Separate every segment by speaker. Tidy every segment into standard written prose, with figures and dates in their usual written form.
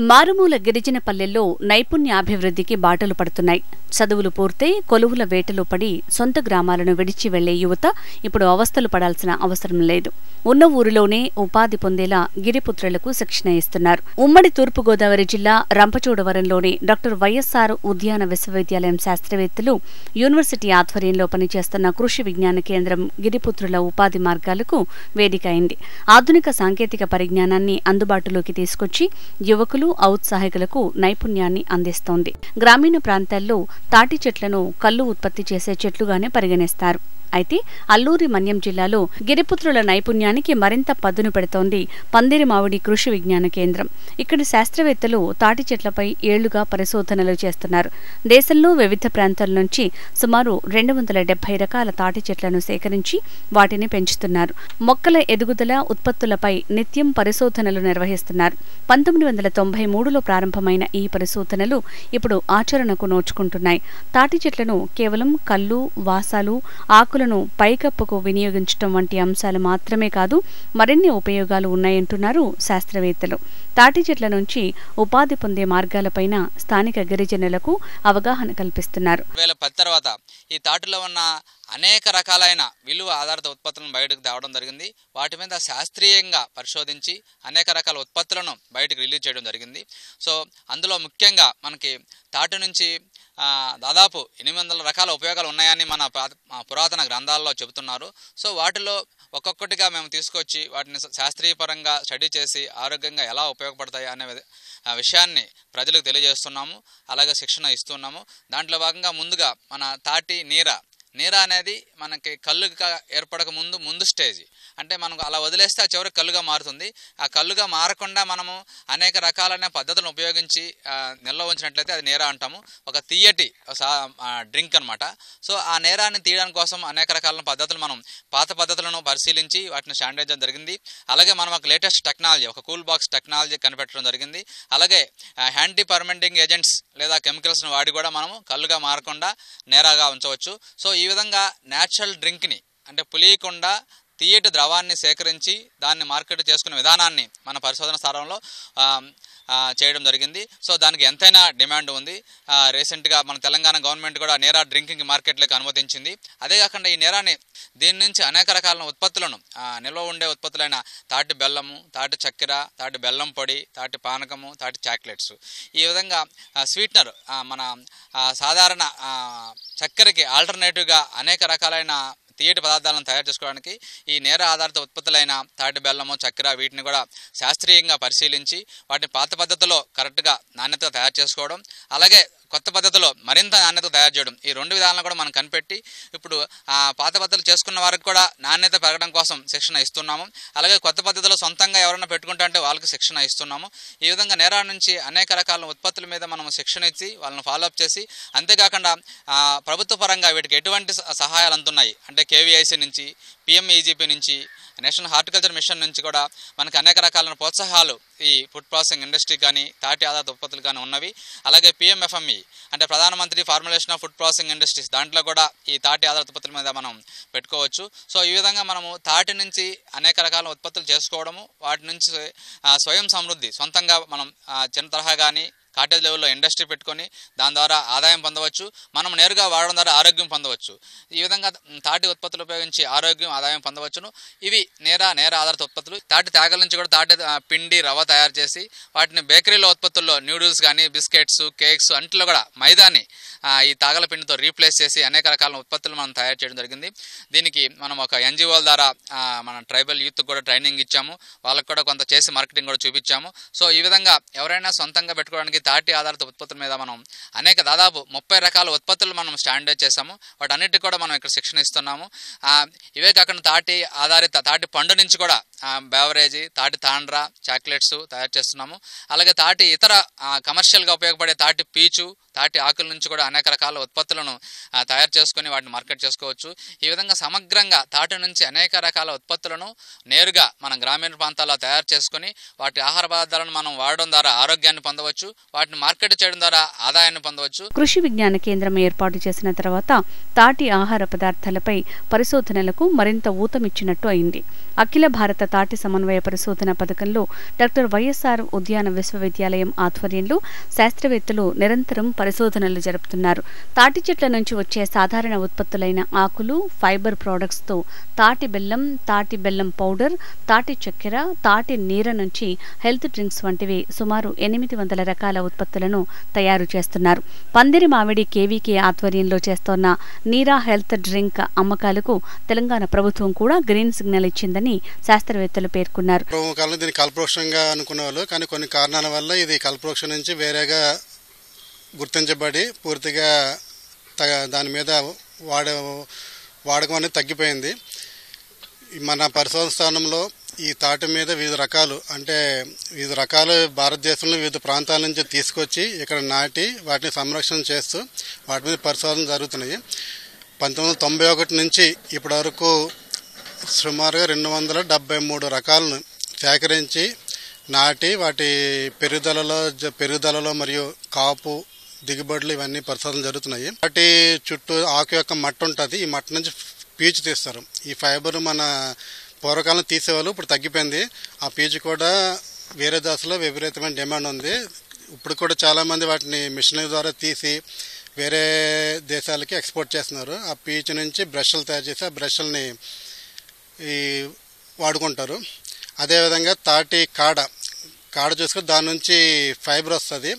Speaker 1: మారుమూల గిరిజన పల్లెల్లో నైపుణ్యాభివృద్ధికి బాటలు పడుతున్నాయి. చదువులు పూర్తయి కొలువుల వేటలో పడి సొంత గ్రామాలను విడిచి వెళ్లే యువత ఇప్పుడు అవస్థలు పడాల్సిన అవసరం లేదు. ఉన్న ఊరిలోనే ఉపాధి పొందేలా గిరిపుత్రులకు శిక్షణ ఇస్తున్నారు. ఉమ్మడి తూర్పుగోదావరి జిల్లా రంపచోడవరంలోని డాక్టర్ వైఎస్ఆర్ ఉద్యాన విశ్వవిద్యాలయం శాస్త్రవేత్తలు యూనివర్సిటీ ఆధ్వర్యంలో పనిచేస్తున్న కృషి విజ్ఞాన కేంద్రం గిరిపుత్రుల ఉపాధి మార్గాలకు వేదిక అయింది. ఆధునిక సాంకేతిక పరిజ్ఞానాన్ని అందుబాటులోకి తీసుకొచ్చి యువకులు ఔత్సాహికులకు నైపుణ్యాన్ని అందిస్తోంది. గ్రామీణ ప్రాంతాల్లో తాటి చెట్లను కల్లు ఉత్పత్తి చేసే చెట్లుగానే పరిగణిస్తారు. అయితే అల్లూరి మన్యం జిల్లాలో గిరిపుత్రుల నైపుణ్యానికి మరింత పదును పెడుతోంది పందిరిమావిడి కృషి విజ్ఞాన కేంద్రం. ఇక్కడి శాస్త్రవేత్తలు తాటి చెట్లపై ఏళ్లుగా పరిశోధనలు చేస్తున్నారు. దేశంలో వివిధ ప్రాంతాల నుంచి సుమారు 270 రకాల తాటి చెట్లను సేకరించి వాటిని పెంచుతున్నారు. మొక్కల ఎదుగుదల ఉత్పత్తులపై నిత్యం పరిశోధనలు నిర్వహిస్తున్నారు. 1993లో ప్రారంభమైన ఈ పరిశోధనలు ఇప్పుడు ఆచరణకు నోచుకుంటున్నాయి. తాటి చెట్లను కేవలం కల్లు, వాసాలు, ఆకులను పైకప్పుకు వినియోగించడం వంటి అంశాలు మాత్రమే కాదు, మరిన్ని ఉపయోగాలు ఉన్నాయంటున్నారు శాస్త్రవేత్తలు. తాటి చెట్ల నుంచి ఉపాధి పొందే మార్గాలపైన స్థానిక గిరిజనులకు అవగాహన కల్పిస్తున్నారు.
Speaker 2: 2010 తర్వాత ఈ తాటిలో ఉన్న అనేక రకాలైన విలువ ఆధారిత ఉత్పత్తులను బయటకు తేవడం జరిగింది. వాటి మీద శాస్త్రీయంగా పరిశోధించి అనేక రకాల ఉత్పత్తులను బయటకు రిలీజ్ చేయడం జరిగింది. సో అందులో ముఖ్యంగా మనకి తాటి నుంచి దాదాపు 800 రకాల ఉపయోగాలు ఉన్నాయని మన పురాతన గ్రంథాల్లో చెబుతున్నారు. సో వాటిలో ఒక్కొక్కటిగా మేము తీసుకొచ్చి వాటిని శాస్త్రీయపరంగా స్టడీ చేసి ఆరోగ్యంగా ఎలా ఉపయోగపడతాయి అనే విషయాన్ని ప్రజలకు తెలియజేస్తున్నాము. అలాగే శిక్షణ ఇస్తున్నాము. దాంట్లో భాగంగా ముందుగా మన తాటి నీర అనేది మనకి కళ్ళుగా ఏర్పడక ముందు స్టేజ్. అంటే మనకు అలా వదిలేస్తే ఆ చివరికి కళ్ళుగా మారుతుంది. ఆ కళ్ళుగా మారకుండా మనము అనేక రకాలైన పద్ధతులను ఉపయోగించి నిల్వ ఉంచినట్లయితే అది నీర అంటాము. ఒక తీయటి డ్రింక్ అనమాట. సో ఆ నీరాన్ని తీయడానికి కోసం అనేక రకాల పద్ధతులు మనం పాత పద్ధతులను పరిశీలించి వాటిని స్టాండర్డ్ చేయడం జరిగింది. అలాగే మనం ఒక లేటెస్ట్ టెక్నాలజీ, ఒక కూల్ బాక్స్ టెక్నాలజీ కనిపెట్టడం జరిగింది. అలాగే యాంటీ పర్మెంటింగ్ ఏజెంట్స్ లేదా కెమికల్స్ను వాడి కూడా మనము కళ్ళుగా మారకుండా నేరాగా ఉంచవచ్చు. సో ఈ విధంగా న్యాచురల్ డ్రింక్ని, అంటే పులియకుండా తీయటి ద్రవాన్ని సేకరించి దాన్ని మార్కెట్ చేసుకునే విధానాన్ని మన పరిశోధన స్థానంలో చేయడం జరిగింది. సో దానికి ఎంతైనా డిమాండ్ ఉంది. రీసెంట్గా మన తెలంగాణ గవర్నమెంట్ కూడా నీరా డ్రింకింగ్ మార్కెట్లోకి అనుమతించింది. అదే కాకుండా ఈ నీరాని దీని నుంచి అనేక రకాల ఉత్పత్తులను, నిల్వ ఉండే ఉత్పత్తులైన తాటి బెల్లము, తాటి చక్కెర, తాటి బెల్లం పొడి, తాటి పానకము, తాటి చాక్లెట్స్, ఈ విధంగా స్వీట్నర్, మన సాధారణ చక్కెరకి ఆల్టర్నేటివ్గా అనేక రకాలైన తీయటి పదార్థాలను తయారు చేసుకోవడానికి ఈ నేర ఆధారిత ఉత్పత్తులైన తాటి బెల్లము, చక్కెర వీటిని కూడా శాస్త్రీయంగా పరిశీలించి వాటిని పాత పద్ధతిలో కరెక్ట్గా నాణ్యతగా తయారు చేసుకోవడం, అలాగే కొత్త పద్ధతిలో మరింత నాణ్యత తయారు చేయడం, ఈ 2 విధాలను కూడా మనం కనిపెట్టి ఇప్పుడు పాత పద్ధతులు చేసుకున్న వారికి కూడా నాణ్యత పెరగడం కోసం శిక్షణ ఇస్తున్నాము. అలాగే కొత్త పద్ధతిలో సొంతంగా ఎవరైనా పెట్టుకుంటా అంటే వాళ్ళకి శిక్షణ ఇస్తున్నాము. ఈ విధంగా నేరా నుంచి అనేక రకాల ఉత్పత్తుల మీద మనం శిక్షణ ఇచ్చి వాళ్ళని ఫాలోఅప్ చేసి, అంతేకాకుండా ప్రభుత్వ పరంగా వీటికి ఎటువంటి సహాయాలు అందుతున్నాయి అంటే KVIC నుంచి, PMEGP నుంచి, నేషనల్ హార్టికల్చర్ మిషన్ నుంచి కూడా మనకు అనేక రకాలైన ప్రోత్సాహాలు ఈ ఫుడ్ ప్రాసెసింగ్ ఇండస్ట్రీ కానీ తాటి ఆధారిత ఉత్పత్తులు కానీ ఉన్నవి. అలాగే PMFME అంటే ప్రధానమంత్రి formulation of food processing industries, దాంట్లో కూడా ఈ తాటి ఆధారిత ఉత్పత్తుల మీద మనం పెట్టుకోవచ్చు. సో ఈ విధంగా మనము తాటి నుంచి అనేక రకాల ఉత్పత్తులు చేసుకోవడము, వాటి నుంచి స్వయం సమృద్ధి, సొంతంగా మనం చిన్న తరహా కానీ కాటేజ్ లెవెల్లో ఇండస్ట్రీ పెట్టుకొని దాని ద్వారా ఆదాయం పొందవచ్చు. మనం నేరుగా వాడడం ద్వారా ఆరోగ్యం పొందవచ్చు. ఈ విధంగా తాటి ఉత్పత్తులు ఉపయోగించి ఆరోగ్యం, ఆదాయం పొందవచ్చును. ఇవి నేర ఆధారిత ఉత్పత్తులు. తాటి తేగల నుంచి కూడా తాటి పిండి, రవ్వ తయారు చేసి వాటిని బేకరీలో ఉత్పత్తుల్లో న్యూడిల్స్ కానీ, బిస్కెట్స్, కేక్స్ అంట్లో కూడా మైదాని ఈ తాగల పిండితో రీప్లేస్ చేసి అనేక రకాల ఉత్పత్తులు మనం తయారు చేయడం జరిగింది. దీనికి మనం ఒక NGOల ద్వారా మన ట్రైబల్ యూత్ కూడా ట్రైనింగ్ ఇచ్చాము. వాళ్ళకు కూడా కొంత చేసి మార్కెటింగ్ కూడా చూపించాము. సో ఈ విధంగా ఎవరైనా సొంతంగా పెట్టుకోవడానికి తాటి ఆధారిత ఉత్పత్తుల మీద మనం దాదాపు 30 రకాల ఉత్పత్తులు మనం స్టాండర్డ్ చేసాము. వాటన్నిటికి కూడా మనం ఇక్కడ శిక్షణ ఇస్తున్నాము. ఇవే కాకుండా తాటి ఆధారిత తాటి పండు నుంచి కూడా బెవరేజీ, తాటి తాండ్రా, చాక్లెట్స్ తయారు చేస్తున్నాము. అలాగే తాటి ఇతర కమర్షియల్గా ఉపయోగపడే తాటి పీచు, తాటి ఆకుల నుంచి కూడా అనేక రకాల ఉత్పత్తులను తయారు చేసుకొని వాటిని మార్కెట్ చేసుకోవచ్చు. ఈ విధంగా సమగ్రంగా తాటి నుంచి అనేక రకాల ఉత్పత్తులను నేరుగా మన గ్రామీణ ప్రాంతాల్లో తయారు చేసుకొని వాటి ఆహార పదార్థాలను మనం వాడడం ద్వారా ఆరోగ్యాన్ని పొందవచ్చు, వాటిని మార్కెట్ చేయడం ద్వారా ఆదాయాన్ని పొందవచ్చు.
Speaker 1: కృషి విజ్ఞాన కేంద్రం ఏర్పాటు చేసిన తర్వాత తాటి ఆహార పదార్థాలపై పరిశోధనలకు మరింత ఊతమిచ్చినట్టు అయింది. అఖిల భారత తాటి సమన్వయ పరిశోధన పథకంలో డాక్టర్ వైఎస్ఆర్ ఉద్యాన విశ్వవిద్యాలయం ఆధ్వర్యంలో శాస్త్రవేత్తలు నిరంతరం పరిశోధనలు జరుపుతున్నారు. తాటి చెట్ల నుంచి వచ్చే సాధారణ ఉత్పత్తులైన ఆకులు, ఫైబర్ ప్రోడక్ట్స్తో తాటి బెల్లం పౌడర్, తాటి చక్కెర, తాటి నీర నుంచి హెల్త్ డ్రింక్స్ వంటివి సుమారు 800 రకాల ఉత్పత్తులను తయారు చేస్తున్నారు. పందిరి మామిడి కేవీకే ఆధ్వర్యంలో చేస్తోన్న నీరా హెల్త్ డ్రింక్ అమ్మకాలకు తెలంగాణ ప్రభుత్వం కూడా గ్రీన్ సిగ్నల్ ఇచ్చిందని శాస్త్రవేత్తలు పేర్కొన్నారు.
Speaker 3: దీన్ని కల్పవృక్షంగా అనుకునేవాళ్ళు, కానీ కొన్ని కారణాల వల్ల ఇది కల్పవృక్షం నుంచి వేరేగా గుర్తించబడి పూర్తిగా దాని మీద వాడకం అనేది తగ్గిపోయింది. మన పరిశోధన స్థానంలో ఈ తాటి మీద వివిధ రకాలు భారతదేశంలో వివిధ ప్రాంతాల నుంచి తీసుకొచ్చి ఇక్కడ నాటి వాటిని సంరక్షణ చేస్తూ వాటి మీద పరిశోధనలు జరుగుతున్నాయి. 1991 నుంచి ఇప్పటి వరకు సుమారుగా 273 రకాలను సేకరించి నాటి వాటి పెరుగుదలలో మరియు కాపు దిగుబడులు ఇవన్నీ పరిశోధనలు జరుగుతున్నాయి. వాటి చుట్టూ ఆకు యొక్క మట్ట ఉంటుంది. ఈ మట్ట నుంచి పీచు తీస్తారు. ఈ ఫైబర్ మన పూర్వకాలం తీసేవాళ్ళు, ఇప్పుడు తగ్గిపోయింది. ఆ పీచు కూడా వేరే దశలో విపరీతమైన డిమాండ్ ఉంది. ఇప్పుడు కూడా చాలామంది వాటిని మిషనరీ ద్వారా తీసి వేరే దేశాలకి ఎక్స్పోర్ట్ చేస్తున్నారు. ఆ పీచు నుంచి బ్రష్లు తయారు చేసి ఆ బ్రష్లని వాడుకుంటారు. అదేవిధంగా తాటి కాడ చూసుకొని దాని నుంచి ఫైబర్ వస్తుంది.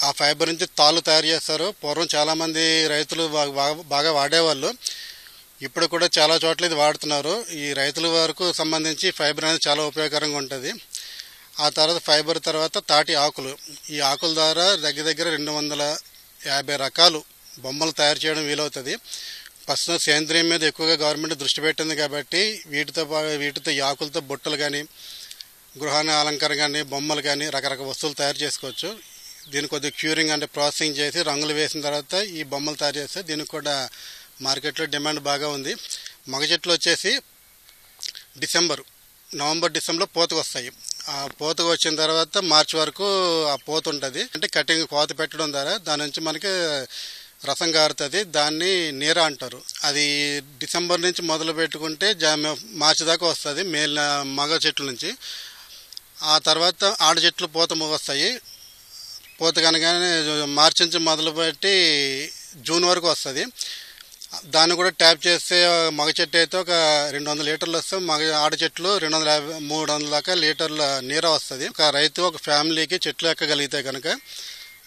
Speaker 3: ఆ ఫైబర్ నుంచి తాళ్ళు తయారు చేస్తారు. పూర్వం చాలామంది రైతులు బాగా వాడేవాళ్ళు. ఇప్పుడు కూడా చాలా చోట్ల ఇది వాడుతున్నారు. ఈ రైతుల వరకు సంబంధించి ఫైబర్ అనేది చాలా ఉపయోగకరంగా ఉంటుంది. ఆ తర్వాత ఫైబర్ తర్వాత తాటి ఆకులు. ఈ ఆకుల ద్వారా దగ్గర 250 రకాలు బొమ్మలు తయారు చేయడం వీలవుతుంది. ప్రస్తుతం సేంద్రియం మీద ఎక్కువగా గవర్నమెంట్ దృష్టి పెట్టింది కాబట్టి వీటితో ఈ ఆకులతో బుట్టలు కానీ, గృహాన్ని అలంకరణ కానీ, బొమ్మలు కానీ రకరకాల వస్తువులు తయారు చేసుకోవచ్చు. దీన్ని కొద్దిగా క్యూరింగ్ అంటే ప్రాసెసింగ్ చేసి రంగులు వేసిన తర్వాత ఈ బొమ్మలు తయారు చేస్తే దీనికి కూడా మార్కెట్లో డిమాండ్ బాగా ఉంది. మగ చెట్లు వచ్చేసి నవంబర్ డిసెంబర్లో పోతకు వస్తాయి. ఆ పోతకు వచ్చిన తర్వాత మార్చి వరకు ఆ పోత ఉంటుంది. అంటే కటింగ్ కోత పెట్టడం ద్వారా దాని నుంచి మనకి రసం గారుతుంది. దాన్ని నీర అంటారు. అది డిసెంబర్ నుంచి మొదలు పెట్టుకుంటే మార్చి దాకా వస్తుంది మగ చెట్ల నుంచి. ఆ తర్వాత ఆడ చెట్లు పోత వస్తాయి. పోత కనుకనే మార్చి నుంచి మొదలుపెట్టి జూన్ వరకు వస్తుంది. దాన్ని కూడా ట్యాప్ చేస్తే మగ చెట్టు అయితే ఒక 200 లీటర్లు వస్తే ఆడ చెట్లు 250-300 దాకా లీటర్ల నీర వస్తుంది. ఒక రైతు ఒక ఫ్యామిలీకి చెట్లు ఎక్కగలిగితే కనుక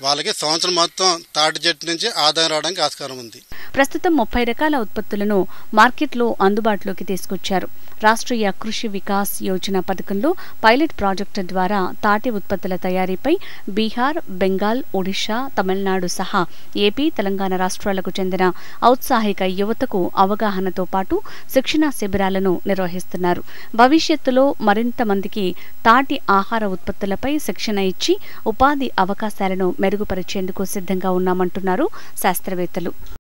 Speaker 3: వాళ్ళకి సంవత్సరం మొత్తం తాటి చెట్టు నుంచి ఆదాయం రావడానికి ఆస్కారం ఉంది.
Speaker 1: ప్రస్తుతం 30 రకాల ఉత్పత్తులను మార్కెట్లో అందుబాటులోకి తీసుకొచ్చారు. రాష్ట్రీయ కృషి వికాస్ యోజన పథకంలో పైలట్ ప్రాజెక్టు ద్వారా తాటి ఉత్పత్తుల తయారీపై బీహార్, బెంగాల్, ఒడిషా, తమిళనాడు సహా ఏపీ, తెలంగాణ రాష్ట్రాలకు చెందిన ఔత్సాహిక యువతకు అవగాహనతో పాటు శిక్షణా శిబిరాలను నిర్వహిస్తున్నారు. భవిష్యత్తులో మరింత మందికి తాటి ఆహార ఉత్పత్తులపై శిక్షణ ఇచ్చి ఉపాధి అవకాశాలను మెరుగుపరిచేందుకు సిద్ధంగా ఉన్నామంటున్నారు శాస్త్రవేత్తలు.